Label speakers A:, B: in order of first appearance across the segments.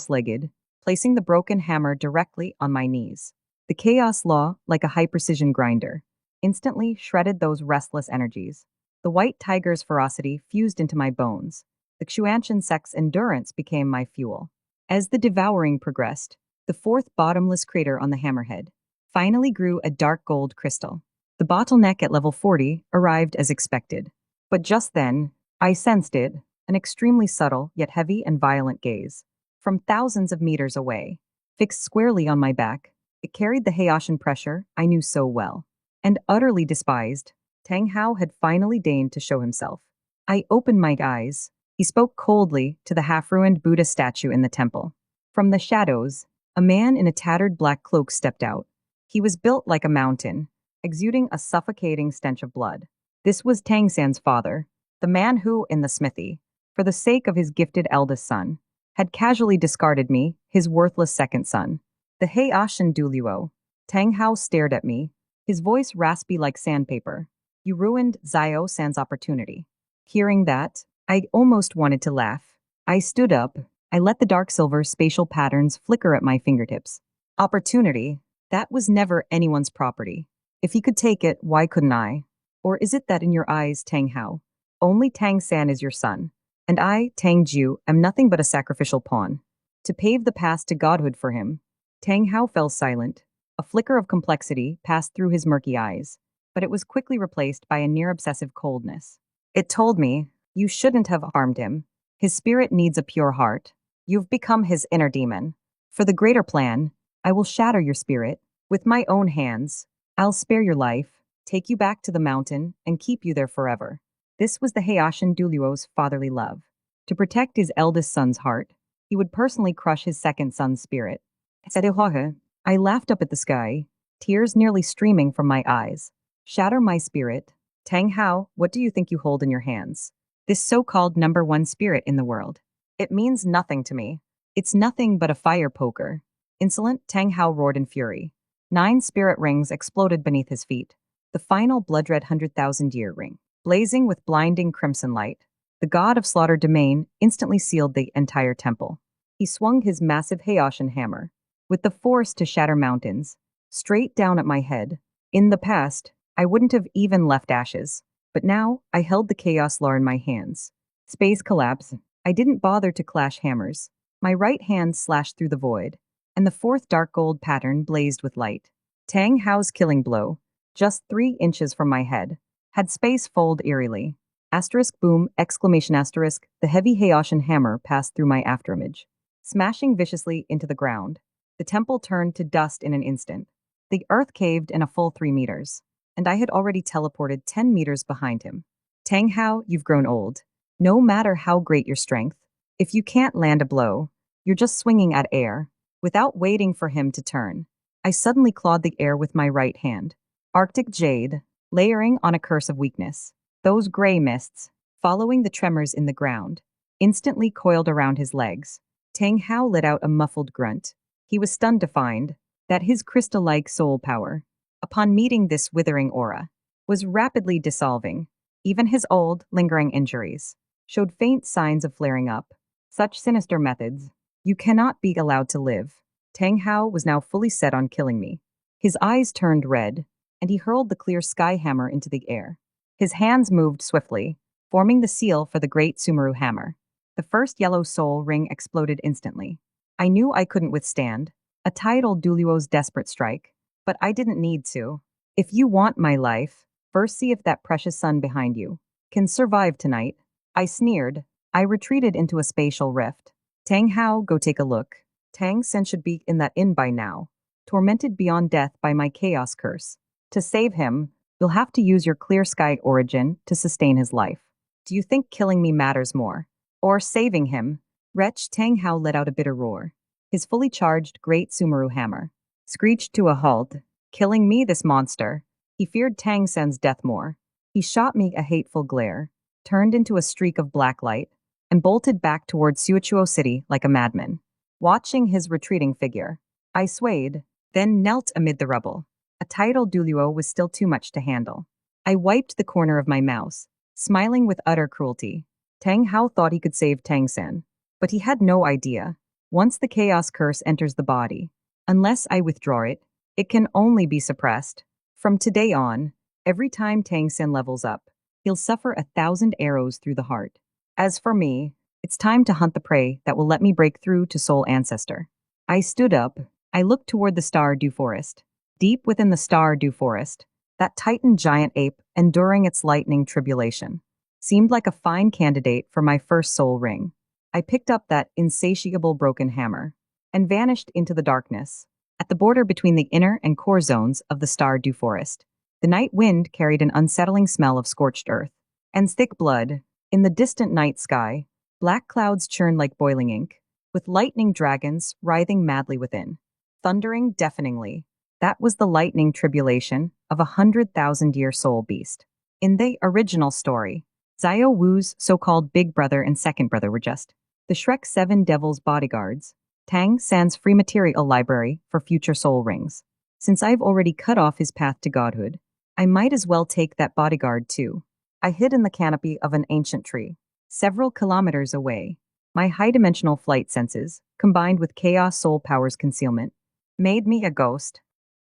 A: cross-legged, placing the broken hammer directly on my knees. The chaos law, like a high-precision grinder, instantly shredded those restless energies. The white tiger's ferocity fused into my bones. The Xuantian sect's endurance became my fuel. As the devouring progressed, the fourth bottomless crater on the hammerhead finally grew a dark gold crystal. The bottleneck at level 40 arrived as expected. But just then, I sensed it, an extremely subtle yet heavy and violent gaze. From thousands of meters away, fixed squarely on my back, it carried the Haitian pressure I knew so well. And utterly despised, Tang Hao had finally deigned to show himself. I opened my eyes. He spoke coldly to the half-ruined Buddha statue in the temple. From the shadows, a man in a tattered black cloak stepped out. He was built like a mountain, exuding a suffocating stench of blood. This was Tang San's father, the man who, in the smithy, for the sake of his gifted eldest son, had casually discarded me, his worthless second son. The Haitian Duoluo. Tang Hao stared at me, his voice raspy like sandpaper. You ruined Xiao San's opportunity. Hearing that, I almost wanted to laugh. I stood up. I let the dark silver spatial patterns flicker at my fingertips. Opportunity? That was never anyone's property. If he could take it, why couldn't I? Or is it that in your eyes, Tang Hao, only Tang San is your son, and I, Tang Ju, am nothing but a sacrificial pawn? To pave the path to godhood for him, Tang Hao fell silent. A flicker of complexity passed through his murky eyes, but it was quickly replaced by a near-obsessive coldness. It told me, you shouldn't have harmed him. His spirit needs a pure heart. You've become his inner demon. For the greater plan, I will shatter your spirit. With my own hands, I'll spare your life, take you back to the mountain, and keep you there forever. This was the Haitian Duoluo's fatherly love. To protect his eldest son's heart, he would personally crush his second son's spirit. I laughed up at the sky, tears nearly streaming from my eyes. Shatter my spirit. Tang Hao, what do you think you hold in your hands? This so-called number one spirit in the world. It means nothing to me. It's nothing but a fire poker. Insolent, Tang Hao roared in fury. 9 spirit rings exploded beneath his feet. The final blood-red 100,000-year ring, blazing with blinding crimson light. The god of slaughter domain instantly sealed the entire temple. He swung his massive Haitian hammer, with the force to shatter mountains, straight down at my head. In the past, I wouldn't have even left ashes, but now I held the chaos law in my hands. Space collapse. I didn't bother to clash hammers. My right hand slashed through the void, and the fourth dark gold pattern blazed with light. Tang Hao's killing blow, just 3 inches from my head, had space fold eerily. Asterisk boom, exclamation asterisk, the heavy Haitian hammer passed through my afterimage, smashing viciously into the ground. The temple turned to dust in an instant. The earth caved in a full 3 meters, and I had already teleported 10 meters behind him. Tang Hao, you've grown old. No matter how great your strength, if you can't land a blow, you're just swinging at air. Without waiting for him to turn, I suddenly clawed the air with my right hand. Arctic jade, layering on a curse of weakness. Those gray mists, following the tremors in the ground, instantly coiled around his legs. Tang Hao let out a muffled grunt. He was stunned to find that his crystal-like soul power, upon meeting this withering aura, was rapidly dissolving. Even his old, lingering injuries showed faint signs of flaring up. Such sinister methods. You cannot be allowed to live. Tang Hao was now fully set on killing me. His eyes turned red, and he hurled the clear sky hammer into the air. His hands moved swiftly, forming the seal for the great Sumeru hammer. The first yellow soul ring exploded instantly. I knew I couldn't withstand a tidal Duoluo's desperate strike, but I didn't need to. If you want my life, first see if that precious sun behind you can survive tonight. I sneered. I retreated into a spatial rift. Tang Hao, go take a look. Tang Sen should be in that inn by now, tormented beyond death by my chaos curse. To save him, you'll have to use your clear sky origin to sustain his life. Do you think killing me matters more? Or saving him? Wretch, Tang Hao let out a bitter roar. His fully charged great Sumeru hammer screeched to a halt. Killing me, this monster. He feared Tang Sen's death more. He shot me a hateful glare, turned into a streak of black light, and bolted back toward Suochuo City like a madman. Watching his retreating figure, I swayed, then knelt amid the rubble. A tidal Duoluo was still too much to handle. I wiped the corner of my mouth, smiling with utter cruelty. Tang Hao thought he could save Tang Sen, but he had no idea. Once the chaos curse enters the body, unless I withdraw it, it can only be suppressed. From today on, every time Tang Sen levels up, he'll suffer 1,000 arrows through the heart. As for me, it's time to hunt the prey that will let me break through to Soul Ancestor. I stood up. I looked toward the Star Dew Forest. Deep within the Star Dew Forest, that Titan giant ape, enduring its lightning tribulation, seemed like a fine candidate for my first soul ring. I picked up that insatiable broken hammer and vanished into the darkness. At the border between the inner and core zones of the Star Dew Forest, the night wind carried an unsettling smell of scorched earth and thick blood. In the distant night sky, black clouds churned like boiling ink, with lightning dragons writhing madly within, thundering deafeningly. That was the lightning tribulation of 100,000-year soul beast. In the original story, Xiao Wu's so-called big brother and second brother were just the Shrek 7 Devil's bodyguards, Tang San's free material library for future soul rings. Since I've already cut off his path to godhood, I might as well take that bodyguard too. I hid in the canopy of an ancient tree, several kilometers away. My high-dimensional flight senses, combined with Chaos Soul Power's concealment, made me a ghost.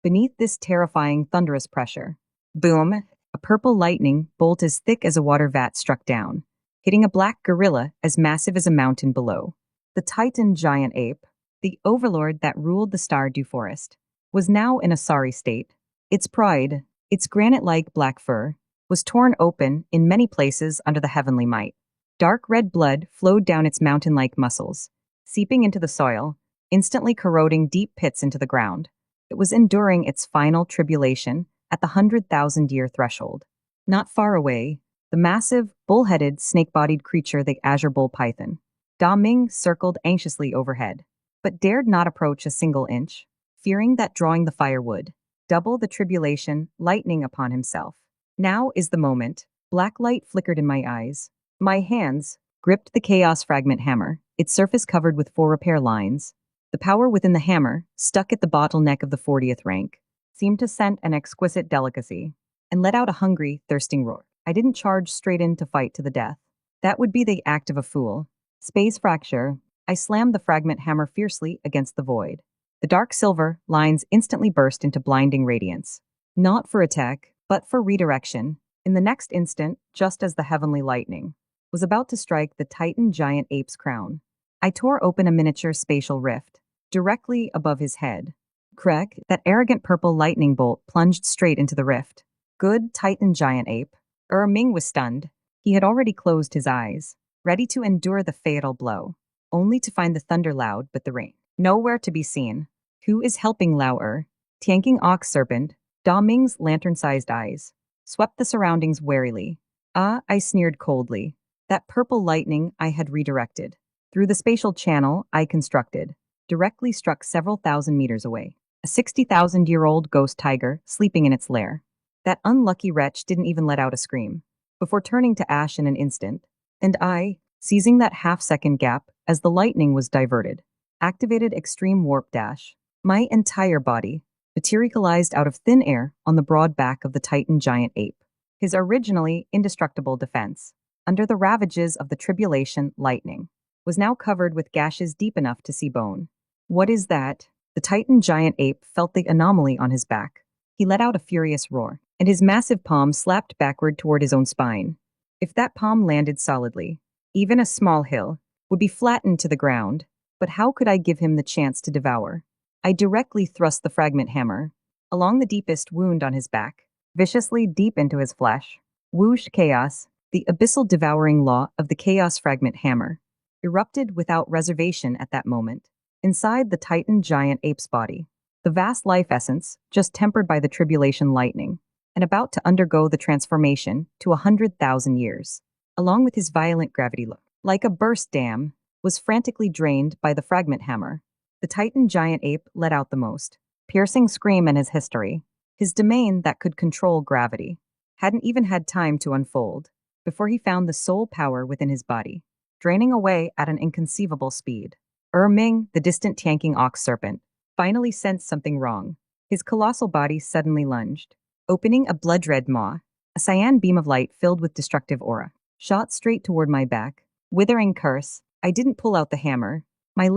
A: Beneath this terrifying, thunderous pressure, boom, a purple lightning bolt as thick as a water vat struck down, hitting a black gorilla as massive as a mountain below. The Titan giant ape, the overlord that ruled the Star Dew Forest, was now in a sorry state. Its pride, its granite-like black fur, was torn open in many places under the heavenly might. Dark red blood flowed down its mountain-like muscles, seeping into the soil, instantly corroding deep pits into the ground. It was enduring its final tribulation at the 100,000-year threshold. Not far away, the massive, bull-headed, snake-bodied creature, the Azure Bull Python, Da Ming, circled anxiously overhead, but dared not approach a single inch, fearing that drawing the fire would double the tribulation lightning upon himself. Now is the moment. Black light flickered in my eyes. My hands gripped the Chaos Fragment hammer, its surface covered with 4 repair lines. The power within the hammer, stuck at the bottleneck of the 40th rank, seemed to scent an exquisite delicacy, and let out a hungry, thirsting roar. I didn't charge straight in to fight to the death. That would be the act of a fool. Space fracture. I slammed the fragment hammer fiercely against the void. The dark silver lines instantly burst into blinding radiance. Not for attack, but for redirection. In the next instant, just as the heavenly lightning was about to strike the Titan giant ape's crown, I tore open a miniature spatial rift directly above his head. Crack, that arrogant purple lightning bolt plunged straight into the rift. Good Titan giant ape. Ming was stunned. He had already closed his eyes, ready to endure the fatal blow, only to find the thunder loud but the rain nowhere to be seen. Who is helping Lao Tianking Ox Serpent, Da Ming's lantern-sized eyes swept the surroundings warily. I sneered coldly. That purple lightning I had redirected through the spatial channel I constructed directly struck several thousand meters away. A 60,000-year-old ghost tiger sleeping in its lair. That unlucky wretch didn't even let out a scream before turning to ash in an instant, and I, seizing that half-second gap as the lightning was diverted, activated Extreme Warp Dash. My entire body materialized out of thin air on the broad back of the Titan giant ape. His originally indestructible defense, under the ravages of the tribulation lightning, was now covered with gashes deep enough to see bone. What is that? The Titan giant ape felt the anomaly on his back. He let out a furious roar, and his massive palm slapped backward toward his own spine. If that palm landed solidly, even a small hill would be flattened to the ground. But how could I give him the chance to devour? I directly thrust the fragment hammer along the deepest wound on his back, viciously deep into his flesh. Whoosh chaos, the abyssal devouring law of the chaos fragment hammer, erupted without reservation at that moment. Inside the Titan giant ape's body, the vast life essence, just tempered by the tribulation lightning, and about to undergo the transformation to 100,000 years, along with his violent gravity look, like a burst dam, was frantically drained by the fragment hammer. The Titan giant ape let out the most piercing scream in his history. His domain that could control gravity hadn't even had time to unfold before he found the soul power within his body, draining away at an inconceivable speed. Ming, the distant Tianking Ox Serpent, finally sensed something wrong. His colossal body suddenly lunged, opening a blood-red maw. A cyan beam of light filled with destructive aura shot straight toward my back. Withering curse, I didn't pull out the hammer. My left